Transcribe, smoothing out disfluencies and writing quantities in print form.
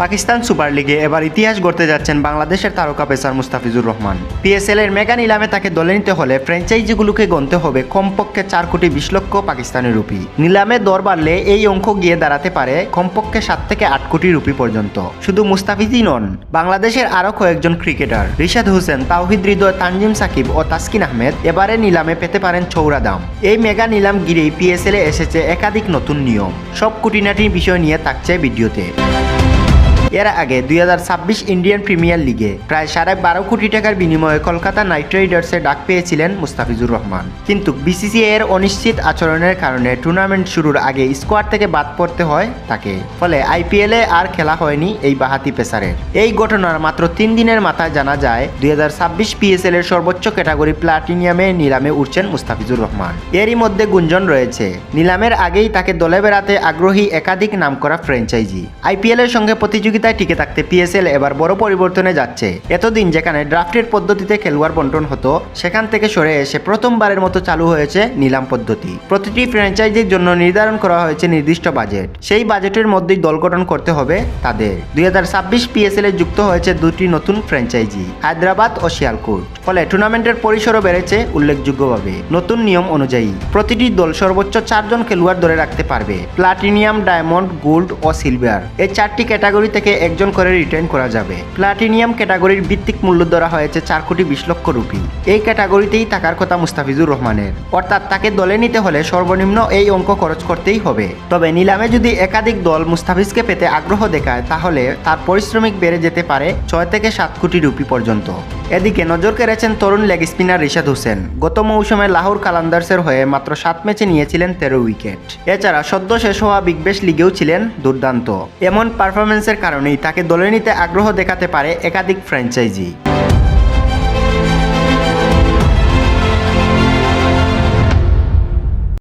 Pakistan super লিগে এবার ইতিহাস গড়তে যাচ্ছেন বাংলাদেশের তারকা পেসার মুস্তাফিজুর রহমান। পিএসএল এর মেগা নিলামে তাকে দলে নিতে হলে ফ্র্যাঞ্চাইজিগুলোকে গণতে হবে কমপক্ষে 4,20,00,000 পাকিস্তানি রুপি। নিলামে দর বাড়লে এই অঙ্ক গিয়ে দাঁড়াতে পারে কমপক্ষে 7 থেকে 8 কোটি রুপি পর্যন্ত। শুধু মুস্তাফিজই নন, বাংলাদেশের আরও কয়েকজন ক্রিকেটার রিশাদ হোসেন, তাওহিদ হৃদয়, তানজিম সাকিব ও তাসকিন আহমেদ এবারে নিলামে পেতে পারেন চৌড়া দাম। এই মেগা নিলাম ঘিরেই পিএসএল এ এসেছে একাধিক নতুন নিয়ম। সব খুঁটিনাটির বিষয় নিয়ে থাকছে ভিডিওতে। এর আগে 2026 ইন্ডিয়ান প্রিমিয়ার লিগে প্রায় 12.5 কোটি টাকার বিনিময়ে কলকাতা নাইট রাইডার্সে ডাক পেয়েছিলেন মুস্তাফিজুর রহমান। কিন্তু বিসিসিআই এর অনিশ্চিত আচরণের কারণে টুর্নামেন্ট শুরুর আগে স্কোয়াড থেকে বাদ পড়তে হয় তাকে। ফলে আইপিএলে আর খেলা হয়নি এই বাহাতি পেসারের। এই ঘটনার মাত্র 3 দিনের মাথায় জানা যায় 2026 পিএসএল এর সর্বোচ্চ ক্যাটাগরি প্লাটিনিয়ামে নিলামে উঠছেন মুস্তাফিজুর রহমান। এরই মধ্যে গুঞ্জন রয়েছে নিলামের আগেই তাকে দলে বেড়াতে আগ্রহী একাধিক নামকরা ফ্র্যাঞ্চাইজি। আইপিএল এর সঙ্গে প্রতিযোগিতায় টিকে থাকতে পিএসএল এবার বড় পরিবর্তনে যাচ্ছে। এতদিন যেখানে ড্রাফটের পদ্ধতিতে খেলোয়াড় বন্টন হতো, সেখান থেকে সরে এসে প্রথমবারের মতো চালু হয়েছে নিলাম পদ্ধতি। প্রতিটি ফ্র্যাঞ্চাইজির জন্য নির্ধারণ করা হয়েছে নির্দিষ্ট বাজেট। সেই বাজেটের মধ্যেই দল গঠন করতে হবে তাদের। 2026 পিএসএল এ যুক্ত হয়েছে 2টি নতুন ফ্র্যাঞ্চাইজি, হায়দ্রাবাদ ও শিয়ালকোট। ফলে টুর্নামেন্টের পরিসরও বেড়েছে উল্লেখযোগ্যভাবে। নতুন নিয়ম অনুযায়ী প্রতিটি দল সর্বোচ্চ 4 জন খেলোয়াড় ধরে রাখতে পারবে। প্লাটিনিয়াম, ডায়মন্ড, গোল্ড ও সিলভার এই 4টি ক্যাটাগরি থেকে একজন করে রিটার্ন করা যাবে। প্লাটিনিয়াম ক্যাটাগরির ভিত্তিক মূল্য ধরা হয়েছে 4,20,00,000 রুপি। এই ক্যাটাগরিতেই থাকার কথা মুস্তাফিজুর রহমানের, অর্থাৎ তাকে দলে নিতে হলে সর্বনিম্ন এই অঙ্ক খরচ করতেই হবে। তবে নিলামে যদি একাধিক দল মুস্তাফিজকে পেতে আগ্রহ দেখায়, তাহলে তার পারিশ্রমিক বেড়ে যেতে পারে 6 থেকে 7 কোটি রুপি পর্যন্ত। এদিকে নজর কেড়েছেন তরুণ লেগ স্পিনার রিশাদ হোসেন। গত মৌসুমে লাহোর কালান্দার্সের হয়ে মাত্র 7 ম্যাচে নিয়েছিলেন 13 উইকেট। এছাড়া সদ্য শেষ হওয়া বিগ ব্যাশ লিগেও ছিলেন দুর্দান্ত। এমন পারফরমেন্সের কারণেই তাকে দলে নিতে আগ্রহ দেখাতে পারে একাধিক ফ্র্যাঞ্চাইজি।